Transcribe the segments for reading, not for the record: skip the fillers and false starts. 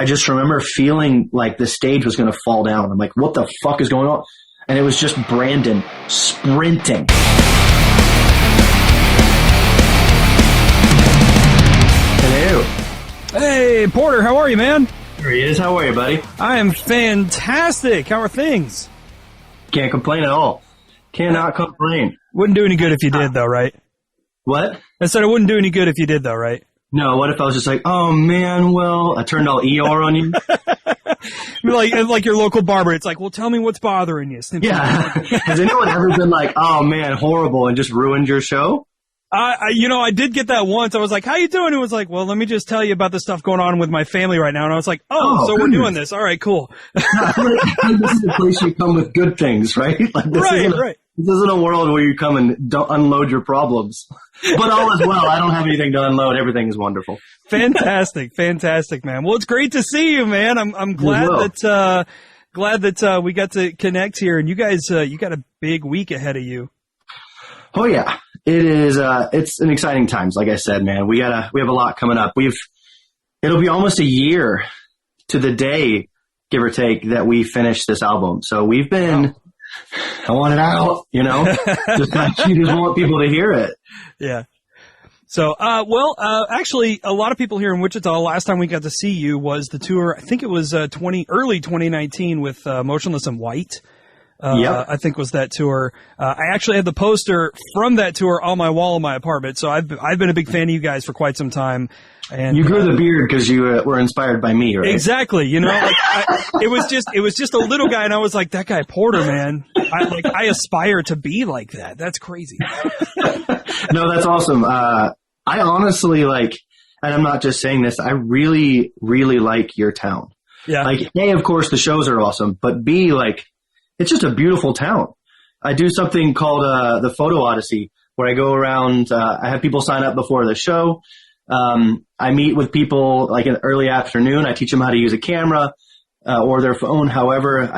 I just remember feeling like the stage was going to fall down. I'm like, what the fuck is going on? And it was just Brandon sprinting. Hello. Hey, Porter, how are you, man? There he is. How are you, buddy? I am fantastic. How are things? Can't complain at all. Cannot complain. Wouldn't do any good if you did, though, right? What? I said it wouldn't do any good if you did, though, right? No, what if I was just like, oh, man, well, I turned all ER on you? like your local barber. It's like, well, tell me what's bothering you. Yeah. Has anyone ever been like, oh, man, horrible, and just ruined your show? I did get that once. I was like, how you doing? It was like, well, let me just tell you about the stuff going on with my family right now. And I was like, so we're doing this. All right, cool. This is the place you come with good things, right? Like Right. This isn't a world where you come and don't unload your problems. But all is well. I don't have anything to unload. Everything is wonderful. Fantastic, man. Well, it's great to see you, man. I'm glad that we got to connect here. And you guys, you got a big week ahead of you. Oh yeah, it is. It's an exciting times. Like I said, man, we have a lot coming up. It'll be almost a year to the day, give or take, that we finished this album. So we've been. I want it out, you just want people to hear it. Yeah. So, actually, a lot of people here in Wichita, last time we got to see you was the tour. I think it was early 2019 with Motionless in White. I think was that tour. I actually had the poster from that tour on my wall in my apartment. So I've been a big fan of you guys for quite some time. And you grew the beard because you were inspired by me, right? Exactly. It was just a little guy, and I was like, that guy Porter, man. I aspire to be like that. That's crazy. No, that's awesome. I honestly and I'm not just saying this. I really, really like your town. Yeah. A, of course, the shows are awesome, but B, it's just a beautiful town. I do something called the Photo Odyssey, where I go around. I have people sign up before the show. I meet with people in the early afternoon. I teach them how to use a camera or their phone. However,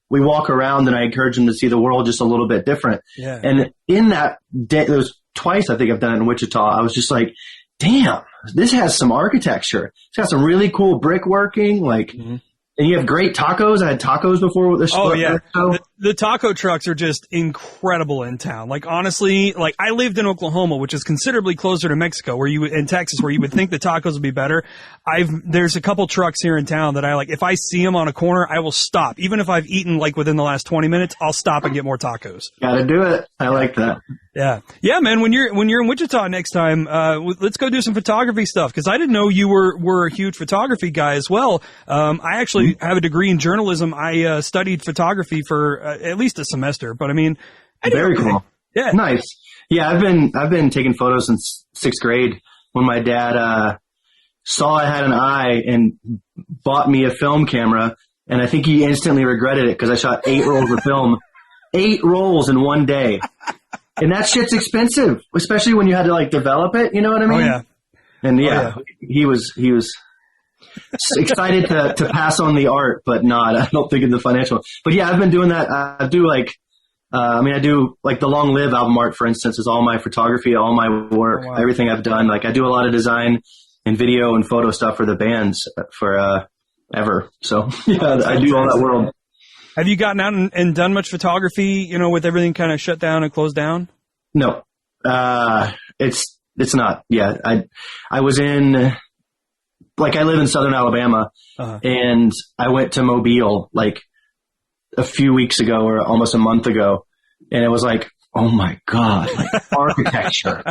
we walk around and I encourage them to see the world just a little bit different. Yeah. And in that day, there was twice I think I've done it in Wichita. I was just like, damn, this has some architecture. It's got some really cool brickworking. And you have great tacos. I had tacos before with the show. Oh, yeah. The taco trucks are just incredible in town. Honestly, I lived in Oklahoma, which is considerably closer to Mexico, in Texas, where you would think the tacos would be better. There's a couple trucks here in town that if I see them on a corner, I will stop. Even if I've eaten within the last 20 minutes, I'll stop and get more tacos. Gotta do it. I like that. Yeah. Yeah, man, when you're in Wichita next time, let's go do some photography stuff, because I didn't know you were a huge photography guy as well. I actually have a degree in journalism. I studied photography for at least a semester, but very cool. Yeah. Nice. Yeah, I've been taking photos since 6th grade when my dad saw I had an eye and bought me a film camera, and I think he instantly regretted it because I shot 8 rolls of film. 8 rolls in one day. And that shit's expensive, especially when you had to develop it, you know what I mean? Oh yeah. And he was excited to pass on the art, but not, I don't think, in the financial. But yeah, I've been doing that. I do I do the Long Live album art, for instance, is all my photography, all my work, everything I've done. I do a lot of design and video and photo stuff for the bands for ever. So yeah, I do all that world. Have you gotten out and done much photography, with everything kind of shut down and closed down? No. It's not. Yeah. I was in, I live in Southern Alabama, and I went to Mobile a few weeks ago or almost a month ago, and it was oh my God, architecture,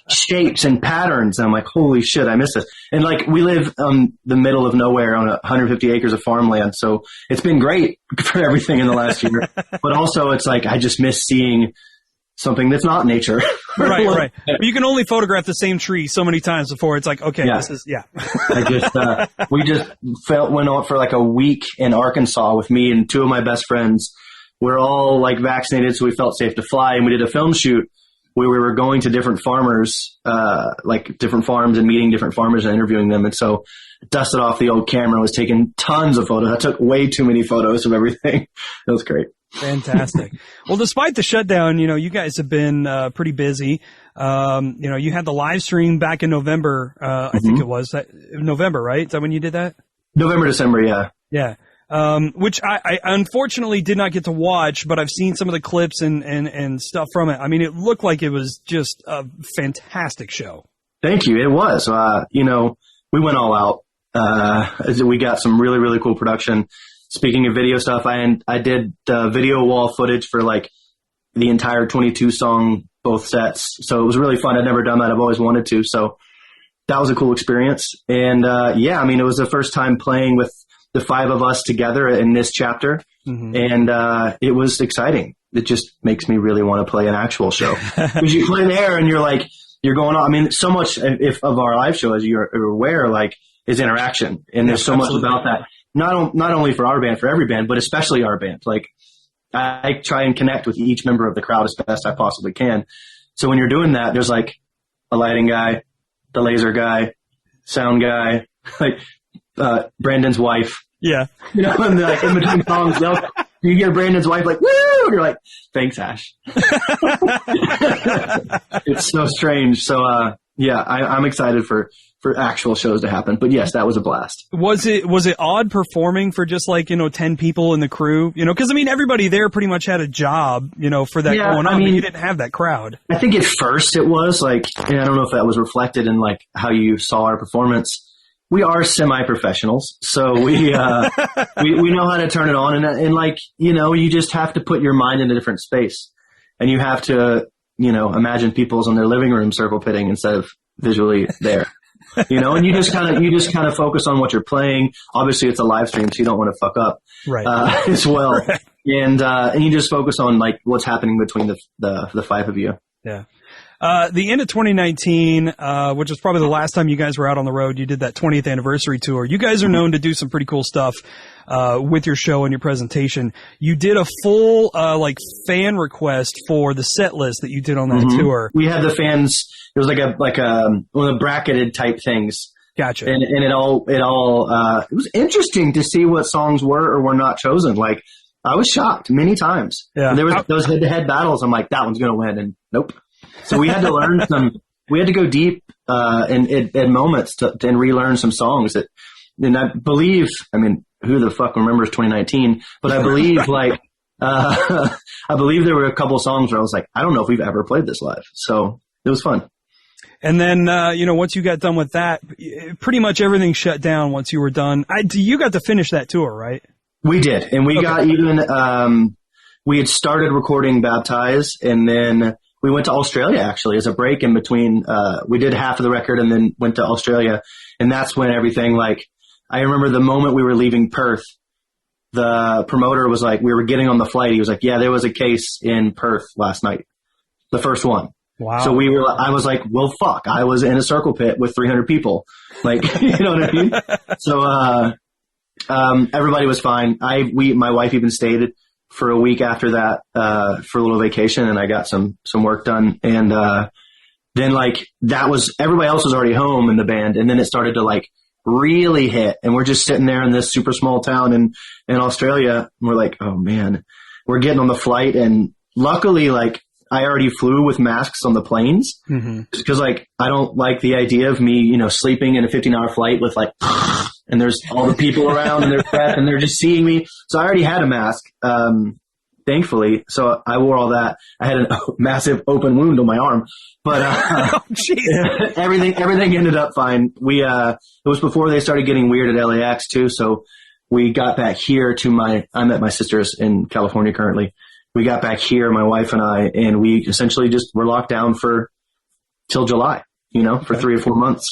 shapes and patterns. And I'm like, holy shit, I miss this. And we live the middle of nowhere on 150 acres of farmland. So it's been great for everything in the last year. But also it's I just miss seeing something that's not nature. Right. But you can only photograph the same tree so many times before it's okay, yeah. This is, yeah. We just went on for a week in Arkansas with me and 2 of my best friends. We're all vaccinated, so we felt safe to fly. And we did a film shoot where we were going to different farmers, different farms, and meeting different farmers and interviewing them. And so dusted off the old camera, was taking tons of photos. I took way too many photos of everything. It was great. Fantastic. Well, despite the shutdown, you guys have been pretty busy. You had the live stream back in November. I think it was November, right? Is that when you did that? November, December, yeah. Yeah. Which I unfortunately did not get to watch, but I've seen some of the clips and stuff from it. I mean, it looked like it was just a fantastic show. Thank you. It was. We went all out. We got some really, really cool production. Speaking of video stuff, I did video wall footage for like the entire 22 song, both sets. So it was really fun. I'd never done that. I've always wanted to. So that was a cool experience. And it was the first time playing with the 5 of us together in this chapter. Mm-hmm. And it was exciting. It just makes me really want to play an actual show. Because you play there and you're going on. I mean, so much of our live show, as you're aware, like, is interaction. And there's so much about that. Not only for our band, for every band, but especially our band. Like, I try and connect with each member of the crowd as best I possibly can. So when you're doing that, there's like a lighting guy, the laser guy, sound guy, like Brandon's wife. Yeah. And like in between songs, you hear Brandon's wife like, woo! And you're like, thanks, Ash. It's so strange. So, I'm excited for actual shows to happen. But yes, that was a blast. Was it odd performing for just like, 10 people in the crew? Cause I mean, everybody there pretty much had a job, for that going on. I mean, but you didn't have that crowd. I think at first it was like, and I don't know if that was reflected in like how you saw our performance. We are semi-professionals, so we know how to turn it on, and like, you just have to put your mind in a different space, and you have to, imagine people's in their living room circle pitting instead of visually there, and you just kind of focus on what you're playing. Obviously it's a live stream, so you don't want to fuck up, right? As well, right. And you just focus on like what's happening between the 5 of you. Yeah. The end of 2019, which was probably the last time you guys were out on the road, you did that 20th anniversary tour. You guys are known to do some pretty cool stuff, with your show and your presetation. You did a full, fan request for the set list that you did on that tour. We had the fans, it was like one of the bracketed type things. Gotcha. And it was interesting to see what songs were or were not chosen. Like, I was shocked many times. Yeah. There was those head-to-head battles. I'm like, that one's going to win. And nope. So we had to learn we had to go deep, in moments and relearn some songs and I believe, I mean, who the fuck remembers 2019, but I believe I believe there were a couple songs where I was like, I don't know if we've ever played this live. So it was fun. And then, once you got done with that, pretty much everything shut down once you were done. You got to finish that tour, right? We did. And we got even, we had started recording Baptize, and then we went to Australia actually as a break in between. We did half of the record and then went to Australia. And that's when everything, like, I remember the moment we were leaving Perth, the promoter was like, we were getting on the flight. He was like, yeah, there was a case in Perth last night. The first one. Wow. So I was like, well, fuck, I was in a circle pit with 300 people. Like, you know what I mean? So, everybody was fine. My wife even stayed for a week after that, for a little vacation, and I got some work done. And, then like that was, everybody else was already home in the band. And then it started to like really hit, and we're just sitting there in this super small town in Australia. And we're like, oh man, we're getting on the flight. And luckily, like, I already flew with masks on the planes, because like, I don't like the idea of me, sleeping in a 15-hour flight with like, and there's all the people around and their breath and they're just seeing me. So I already had a mask, thankfully. So I wore all that. I had a massive open wound on my arm, but, everything ended up fine. It was before they started getting weird at LAX too. So we got back here I'm at my sister's in California currently. We got back here, my wife and I, and we essentially just were locked down till July, for 3 or 4 months.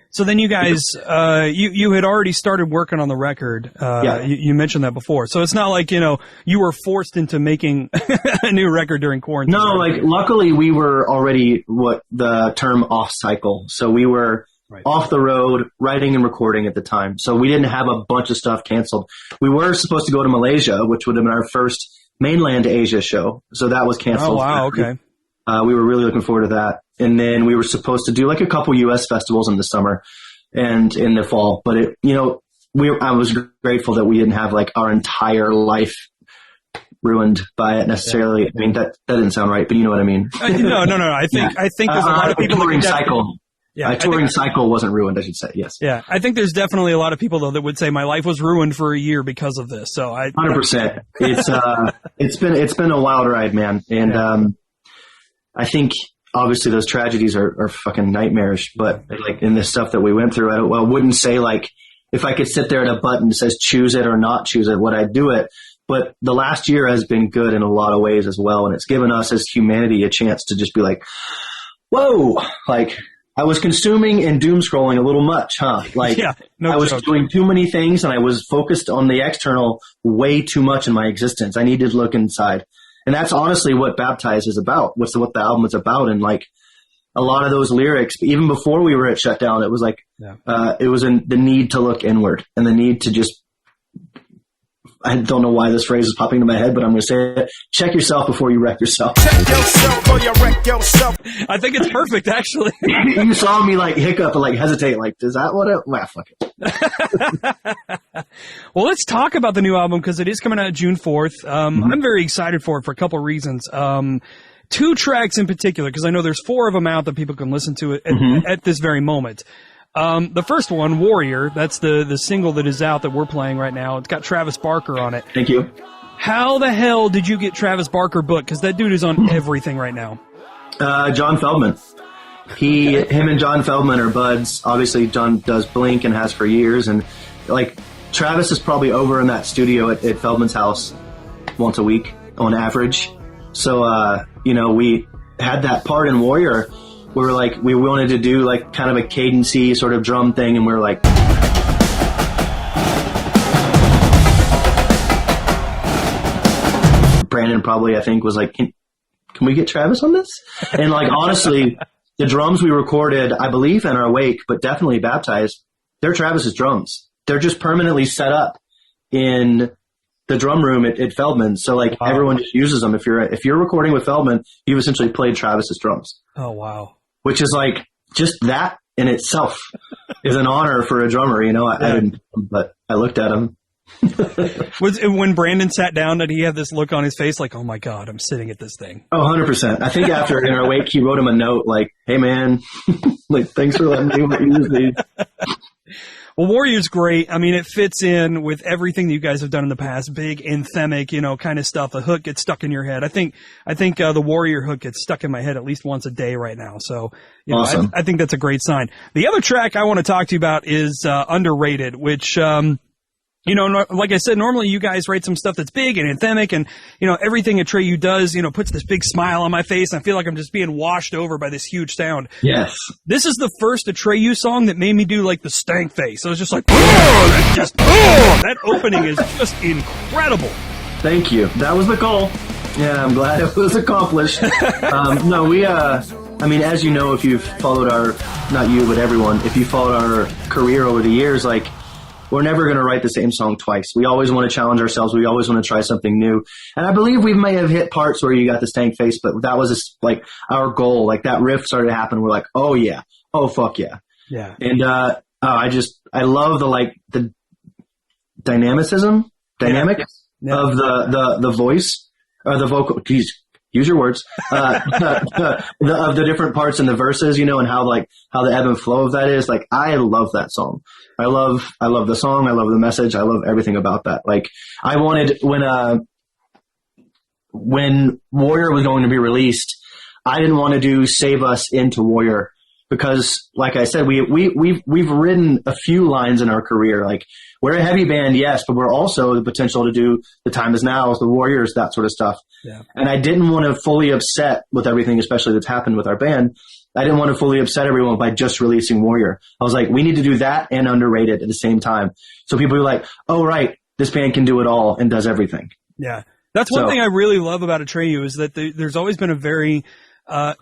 So then you guys, you had already started working on the record. Yeah. You mentioned that before. So it's not like, you were forced into making a new record during quarantine. No, like luckily we were already what the term off cycle. So we were off the road writing and recording at the time. So we didn't have a bunch of stuff canceled. We were supposed to go to Malaysia, which would have been our first mainland Asia show. So that was canceled. Oh, wow. Okay. We were really looking forward to that. And then we were supposed to do like a couple US festivals in the summer and in the fall. But I was grateful that we didn't have like our entire life ruined by it necessarily. Yeah. I mean, that didn't sound right, but you know what I mean. No. I think there's a lot of people that cycle. Yeah, my touring cycle wasn't ruined, I should say. Yes. Yeah, I think there's definitely a lot of people though that would say my life was ruined for a year because of this. So 100%. It's been a wild ride, man, and I think obviously those tragedies are fucking nightmarish. But like in the stuff that we went through, I wouldn't say like if I could sit there at a button that says choose it or not choose it, would I do it? But the last year has been good in a lot of ways as well, and it's given us as humanity a chance to just be like, whoa, like. I was consuming and doom scrolling a little much, huh? Like, I was doing too many things and I was focused on the external way too much in my existence. I needed to look inside. And that's honestly what Baptize is about. What the album is about. And like a lot of those lyrics, even before we were at shutdown, it was like, it was the need to look inward and the need to just, I don't know why this phrase is popping into my head, but I'm going to say it. Check yourself before you wreck yourself. Check yourself or you wreck yourself. I think it's perfect, actually. You saw me like hiccup and like hesitate. Like, is that what it? Well, fuck it. Well, let's talk about the new album because it is coming out June 4th. I'm very excited for it for a couple of reasons. 2 tracks in particular, because I know there's 4 of them out that people can listen to at this very moment. The first one, Warrior, that's the single that is out that we're playing right now. It's got Travis Barker on it. Thank you. How the hell did you get Travis Barker booked? Because that dude is on everything right now. John Feldman. Him and John Feldman are buds. Obviously, John does Blink and has for years. And like Travis is probably over in that studio at Feldman's house once a week on average. So, we had that part in Warrior. We wanted to do like kind of a cadencey sort of drum thing, and we were like, Brandon probably, I think, was like, can we get Travis on this? And like, honestly, the drums we recorded, I believe in our Wake, but definitely Baptized, they're Travis's drums. They're just permanently set up in the drum room at Feldman. So like everyone just uses them. If you're recording with Feldman, you've essentially played Travis's drums. Oh, wow. Which is like, just that in itself is an honor for a drummer, I didn't, but I looked at him. Was it when Brandon sat down that he had this look on his face like, oh my God, I'm sitting at this thing? Oh, 100%. I think after in our Wake, he wrote him a note like, hey man, like, thanks for letting me use these. Well, Warrior's great. I mean, it fits in with everything that you guys have done in the past. Big, anthemic, kind of stuff. The hook gets stuck in your head. I think the Warrior hook gets stuck in my head at least once a day right now. So, awesome. I think that's a great sign. The other track I want to talk to you about is Underrated, which, like I said, normally you guys write some stuff that's big and anthemic and, everything Atreyu does, puts this big smile on my face. I feel like I'm just being washed over by this huge sound. Yes. This is the first Atreyu song that made me do like the stank face. I was just like, that opening is just incredible. Thank you. That was the goal. Yeah, I'm glad it was accomplished. As you know, if you've followed not you, but everyone, if you followed our career over the years, like, we're never going to write the same song twice. We always want to challenge ourselves. We always want to try something new. And I believe we may have hit parts where you got the stank face, but that was like our goal. Like that riff started to happen. We're like, oh yeah. Oh fuck yeah. Yeah. And, I love the dynamic of the voice or the vocal. Geez, use your words. Of the different parts in the verses, and how the ebb and flow of that is. Like, I love that song. I love the song. I love the message. I love everything about that. Like, I wanted when Warrior was going to be released, I didn't want to do Save Us into Warrior because, like I said, we've written a few lines in our career. Like, we're a heavy band, yes, but we're also the potential to do The Time Is Now, The Warriors, that sort of stuff. Yeah. And I didn't want to fully upset with everything, especially that's happened with our band. I didn't want to fully upset everyone by just releasing Warrior. I was like, we need to do that and Underrated at the same time. So people are like, oh, right, this band can do it all and does everything. Yeah. That's one thing I really love about Atreyu is that there's always been a very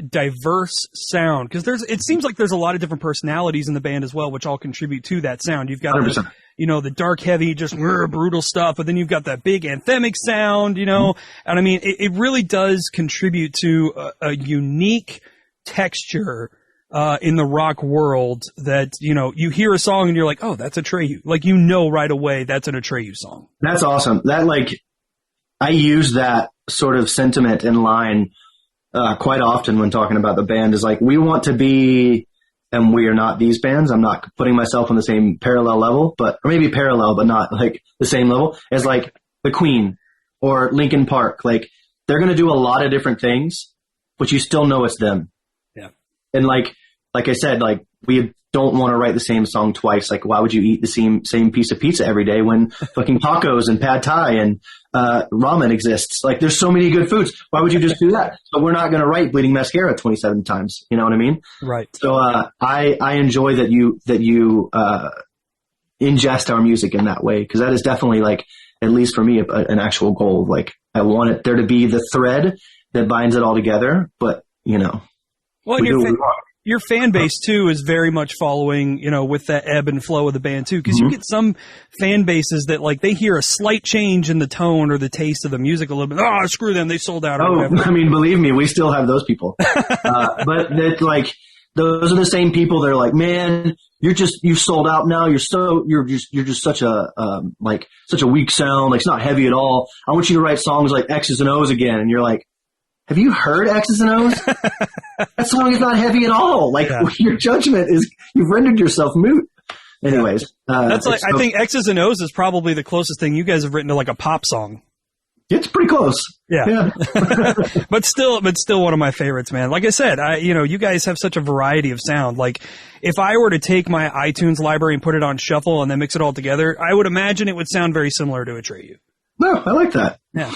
diverse sound because it seems like there's a lot of different personalities in the band as well, which all contribute to that sound. You've got the dark, heavy, just brutal stuff, but then you've got that big anthemic sound, and I mean, it really does contribute to a unique texture in the rock world that, you hear a song and you're like, oh, that's Atreyu. Like, right away that's an Atreyu song. That's awesome. That, I use that sort of sentiment in line quite often when talking about the band is like, we want to be and we are not these bands. I'm not putting myself on the same parallel level, or maybe parallel, but not like the same level as like the Queen or Linkin Park. Like they're going to do a lot of different things, but you still know it's them. Yeah. And like I said, like we don't want to write the same song twice. Like why would you eat the same piece of pizza every day when fucking tacos and pad thai and ramen exists? Like there's so many good foods. Why would you just do that? So we're not going to write Bleeding Mascara 27 times. You know what I mean? Right. So I enjoy that you ingest our music in that way, because that is definitely, like, at least for me, an actual goal. Like I want there to be the thread that binds it all together. But well, your fan base too is very much following, with that ebb and flow of the band too. Cause you get some fan bases that like they hear a slight change in the tone or the taste of the music a little bit. Oh, screw them. They sold out. Oh, I mean, believe me, we still have those people. But that like, those are the same people that are like, man, you've sold out now. You're just such a weak sound. Like it's not heavy at all. I want you to write songs like X's and O's again. And you're like, have you heard X's and O's? That song is not heavy at all. Like your judgment is, you've rendered yourself moot. Anyways, that's like, I think X's and O's is probably the closest thing you guys have written to like a pop song. It's pretty close. Yeah. but still one of my favorites, man. Like I said, you guys have such a variety of sound. Like if I were to take my iTunes library and put it on shuffle and then mix it all together, I would imagine it would sound very similar to Atreyu. No, I like that. Yeah.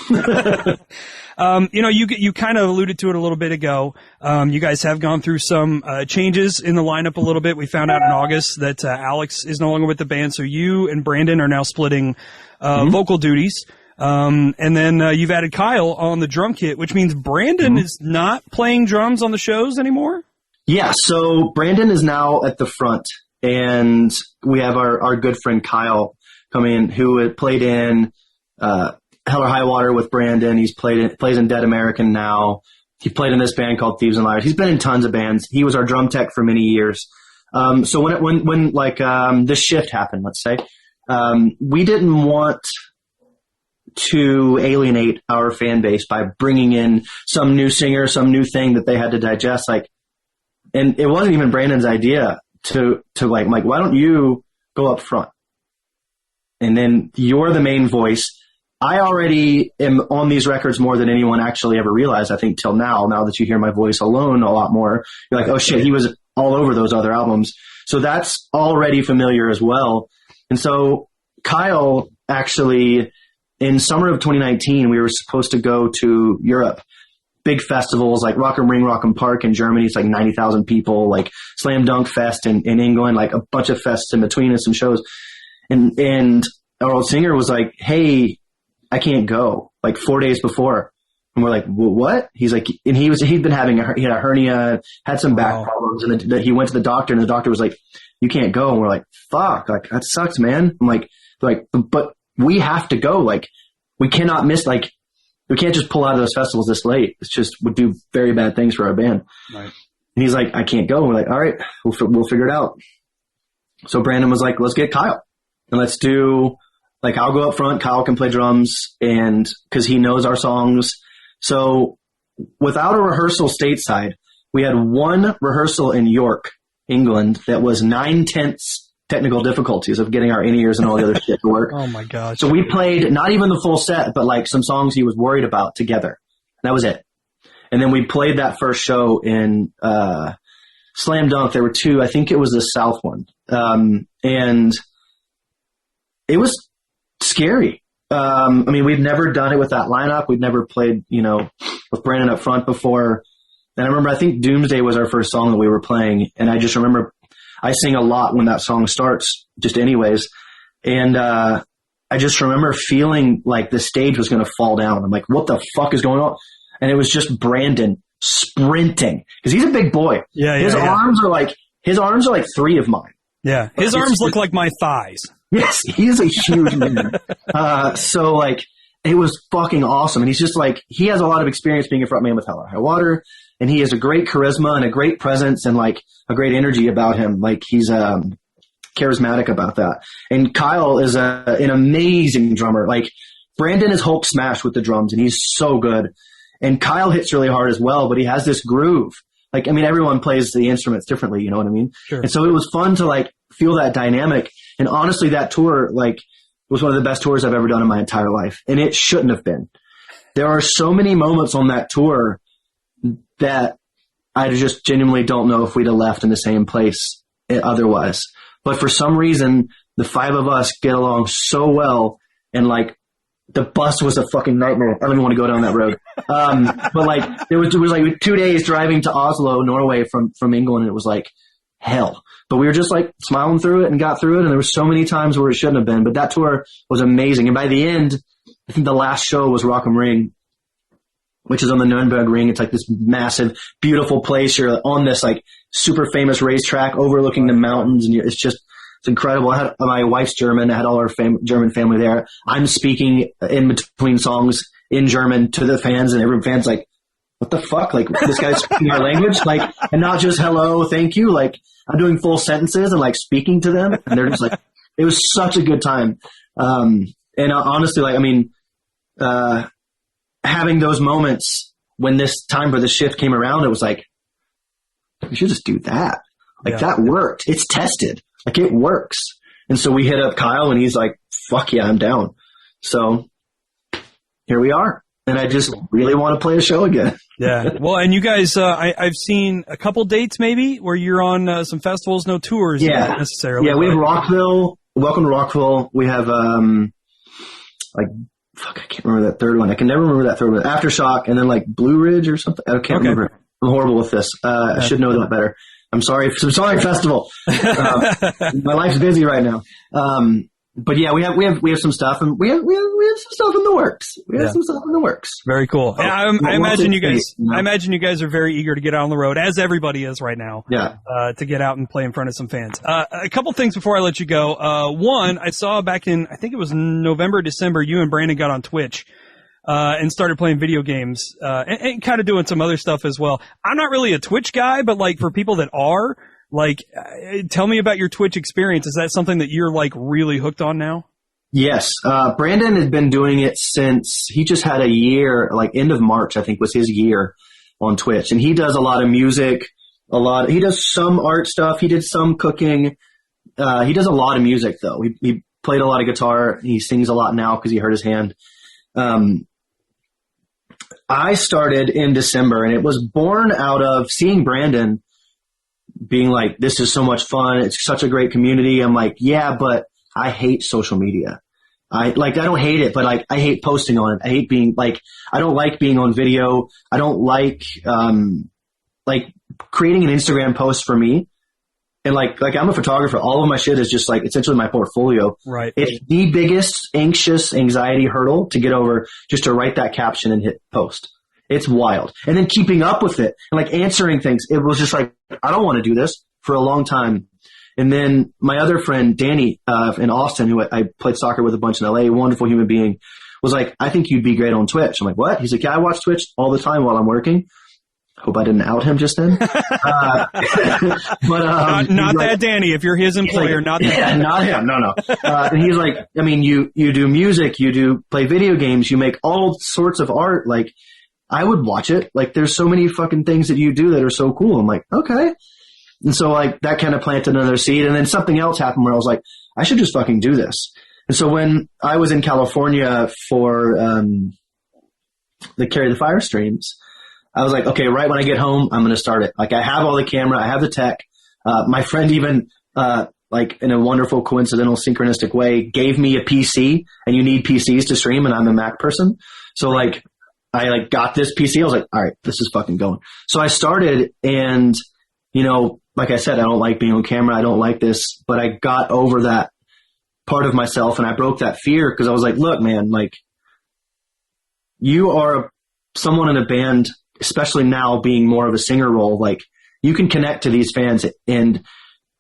You kind of alluded to it a little bit ago. You guys have gone through some changes in the lineup a little bit. We found out in August that Alex is no longer with the band, so you and Brandon are now splitting vocal duties. And then you've added Kyle on the drum kit, which means Brandon is not playing drums on the shows anymore? Yeah, so Brandon is now at the front, and we have our good friend Kyle coming in, who had played in Hell or High Water with Brandon. He's plays in Dead American now. He played in this band called Thieves and Liars. He's been in tons of bands. He was our drum tech for many years. So when this shift happened, let's say, we didn't want to alienate our fan base by bringing in some new singer, some new thing that they had to digest. Like, and it wasn't even Brandon's idea to like, Mike, why don't you go up front? And then you're the main voice. I already am on these records more than anyone actually ever realized, I think, till now that you hear my voice alone a lot more. You're like, oh shit, he was all over those other albums. So that's already familiar as well. And so Kyle actually, in summer of 2019, we were supposed to go to Europe, big festivals like Rock am Ring, Rock am Park in Germany. It's like 90,000 people, like Slam Dunk Fest in England, like a bunch of fests in between and some shows. And our old singer was like, hey, I can't go, like 4 days before. And we're like, what? He's like, and he had a hernia, had some back problems, and he went to the doctor, and the doctor was like, you can't go. And we're like, fuck, like that sucks, man. I'm like, but we have to go. Like, we cannot miss, like, we can't just pull out of those festivals this late. It's just would do very bad things for our band. Right. And he's like, I can't go. And we're like, all right, we'll figure it out. So Brandon was like, let's get Kyle and let's do, like, I'll go up front. Kyle can play drums, and cause he knows our songs. So without a rehearsal stateside, we had one rehearsal in York, England, that was 9/10 technical difficulties of getting our in-ears and all the other shit to work. Oh my gosh. So we played not even the full set, but like some songs he was worried about together. That was it. And then we played that first show in Slam Dunk. There were two. I think it was the South one. And it was scary. I mean, we'd never done it with that lineup. We'd never played, with Brandon up front before. And I remember, I think Doomsday was our first song that we were playing. And I just remember I sing a lot when that song starts, just anyways. And I just remember feeling like the stage was going to fall down. I'm like, what the fuck is going on? And it was just Brandon sprinting, because he's a big boy. Yeah, his arms are like 3 of mine. Yeah, his arms look like my thighs. Yes, he is a huge man. So like, it was fucking awesome. And he's just like, he has a lot of experience being a frontman with Hell or High Water, and he has a great charisma and a great presence and like a great energy about him. Like, he's charismatic about that. And Kyle is an amazing drummer. Like, Brandon is Hulk smash with the drums, and he's so good. And Kyle hits really hard as well, but he has this groove. like, I mean, everyone plays the instruments differently, you know what I mean? Sure. And so it was fun to like feel that dynamic. And honestly, that tour, like, was one of the best tours I've ever done in my entire life. And it shouldn't have been. There are so many moments on that tour that I just genuinely don't know if we'd have left in the same place otherwise. But for some reason, the five of us get along so well, and like the bus was a fucking nightmare. I don't even want to go down that road. But like it was like 2 days driving to Oslo, Norway from England, and it was like hell. But we were just like smiling through it and got through it. And there were so many times where it shouldn't have been, but that tour was amazing. And by the end, I think the last show was Rock 'em Ring, which is on the Nürnberg Ring. It's like this massive, beautiful place. You're on this like super famous racetrack overlooking the mountains, and it's incredible. I had my wife's German. I had all our German family there. I'm speaking in between songs in German to the fans, and every fan's like, what the fuck? Like, this guy's speaking our language? Like, and not just hello, thank you. Like, I'm doing full sentences and like speaking to them, and they're just like, it was such a good time. And honestly, like, I mean, having those moments when this time for the shift came around, it was like, we should just do that. Like, that worked. It's tested. Like, it works. And so we hit up Kyle, and he's like, fuck yeah, I'm down. So here we are. And I just really want to play a show again. Yeah. Well, and you guys, I've seen a couple dates maybe where you're on some festivals, no tours necessarily. Yeah, we have Rockville. Welcome to Rockville. We have, like, fuck, I can't remember that third one. I can never remember that third one. Aftershock, and then like Blue Ridge or something. I can't remember. I'm horrible with this. I should know that better. I'm sorry, festival. My life's busy right now. But yeah, we have some stuff, and we have some stuff in the works. We have some stuff in the works. Very cool. I imagine you guys. I imagine you guys are very eager to get out on the road, as everybody is right now. Yeah. To get out and play in front of some fans. A couple things before I let you go. One, I saw back in, I think it was November, December, you and Brandon got on Twitch. And started playing video games, and kind of doing some other stuff as well. I'm not really a Twitch guy, but like for people that are, like, tell me about your Twitch experience. Is that something that you're like really hooked on now? Yes. Brandon had been doing it since he just had a year, like end of March, I think was his year on Twitch. And he does a lot of music, he does some art stuff. He did some cooking. He does a lot of music though. He played a lot of guitar. He sings a lot now because he hurt his hand. I started in December, and it was born out of seeing Brandon being like, this is so much fun. It's such a great community. I'm like, yeah, but I hate social media. I don't hate it, but like, I hate posting on it. I hate being like, I don't like being on video. I don't like creating an Instagram post for me. And like I'm a photographer. All of my shit is just like essentially my portfolio. Right. It's the biggest anxiety hurdle to get over, just to write that caption and hit post. It's wild. And then keeping up with it and like answering things. It was just like, I don't want to do this for a long time. And then my other friend, Danny, in Austin, who I played soccer with a bunch in LA, wonderful human being, was like, I think you'd be great on Twitch. I'm like, what? He's like, yeah, I watch Twitch all the time while I'm working. Hope I didn't out him just then. But not like, that Danny. If you're his employer, like, not that. Yeah, not him. No. And he's like, I mean, you do music, you do play video games, you make all sorts of art. Like, I would watch it. Like, there's so many fucking things that you do that are so cool. I'm like, okay. And so like that kind of planted another seed. And then something else happened where I was like, I should just fucking do this. And so when I was in California for the Carry the Fire streams, I was like, okay, right when I get home, I'm going to start it. Like, I have all the camera, I have the tech. My friend even, like in a wonderful coincidental synchronistic way, gave me a PC, and you need PCs to stream, and I'm a Mac person. So like, I like got this PC. I was like, all right, this is fucking going. So I started, and you know, like I said, I don't like being on camera. I don't like this, but I got over that part of myself, and I broke that fear because I was like, look, man, like, you are someone in a band, especially now being more of a singer role, like, you can connect to these fans and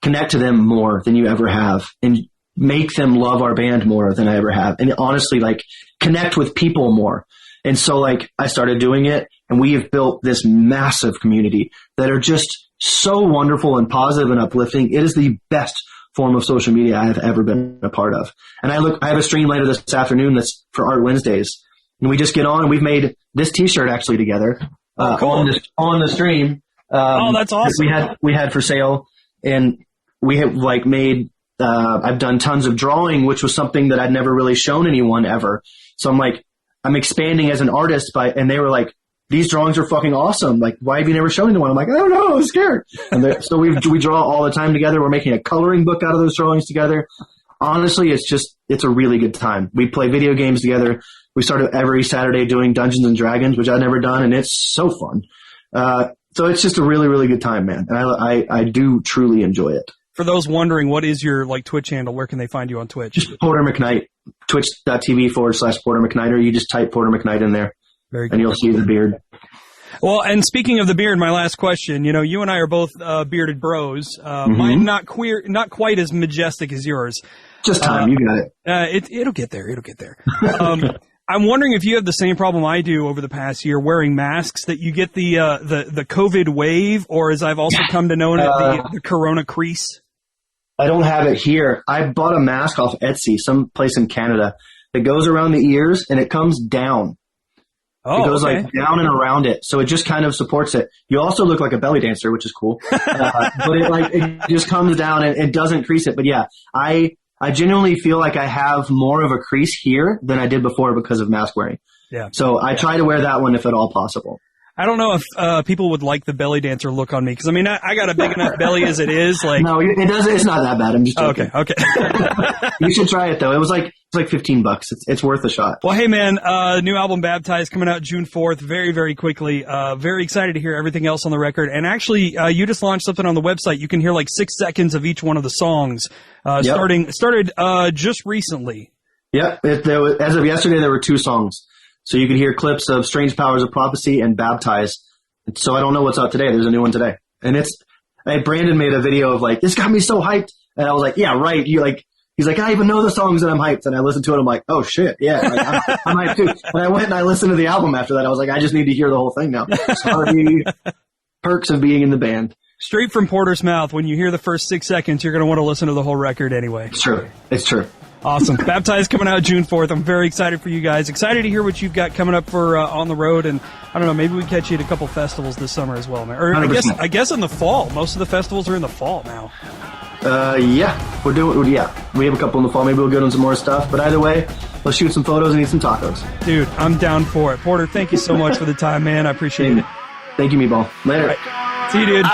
connect to them more than you ever have, and make them love our band more than I ever have. And honestly, like, connect with people more. And so like, I started doing it, and we have built this massive community that are just so wonderful and positive and uplifting. It is the best form of social media I have ever been a part of. And I have a stream later this afternoon that's for Art Wednesdays, and we just get on, and we've made this t-shirt actually together. Cool. on the stream. That's awesome. We had for sale, and we have like made. I've done tons of drawing, which was something that I'd never really shown anyone ever. So I'm expanding as an artist and they were like, these drawings are fucking awesome. Like, why have you never shown anyone? I'm like, I don't know, I was scared. And so we draw all the time together. We're making a coloring book out of those drawings together. Honestly, it's a really good time. We play video games together. We started every Saturday doing Dungeons and Dragons, which I'd never done, and it's so fun. So it's just a really, really good time, man. And I do truly enjoy it. For those wondering, what is your Twitch handle? Where can they find you on Twitch? Just Porter McKnight, twitch.tv/Porter McKnight, or you just type Porter McKnight in there. Very good. And you'll see the beard. Well, and speaking of the beard, my last question, you and I are both bearded bros. Mine not quite as majestic as yours. Just time, you got it. It'll get there. It'll get there. I'm wondering if you have the same problem I do over the past year, wearing masks, that you get the COVID wave, or as I've also come to know it, the Corona crease. I don't have it here. I bought a mask off Etsy, some place in Canada, that goes around the ears and it comes down. Oh, it goes like down and around it, so it just kind of supports it. You also look like a belly dancer, which is cool, but it just comes down and it doesn't crease it. But yeah, I genuinely feel like I have more of a crease here than I did before because of mask wearing. Yeah. So I try to wear that one if at all possible. I don't know if people would like the belly dancer look on me, because I mean I got a big enough belly as it is. Like, no, it doesn't. It's not that bad. I'm just joking. Okay. You should try it though. It's like $15. It's worth a shot. Well, hey man, new album Baptized coming out June 4th, very, very quickly. Very excited to hear everything else on the record. And actually, you just launched something on the website. You can hear like 6 seconds of each one of the songs. Started just recently. Yep. As of yesterday, there were 2 songs. So you could hear clips of Strange Powers of Prophecy and Baptized. So I don't know what's out today. There's a new one today. And Brandon made a video of like, this got me so hyped. And I was like, yeah, right. He's like, I even know the songs and I'm hyped. And I listened to it. I'm like, oh shit. Yeah. Like, I'm hyped too. And I went and I listened to the album after that. I was like, I just need to hear the whole thing now. Sorry. Perks of being in the band. Straight from Porter's mouth. When you hear the first 6 seconds, you're going to want to listen to the whole record anyway. It's true. Awesome. Baptized coming out June 4th. I'm very excited for you guys. Excited to hear what you've got coming up for on the road. And I don't know, maybe we catch you at a couple festivals this summer as well, man. Or I guess in the fall. Most of the festivals are in the fall now. Yeah. We have a couple in the fall. Maybe we'll get on some more stuff. But either way, let's shoot some photos and eat some tacos. Dude, I'm down for it. Porter, thank you so much for the time, man. I appreciate it. Thank you, Meatball. Later. Right. See you, dude.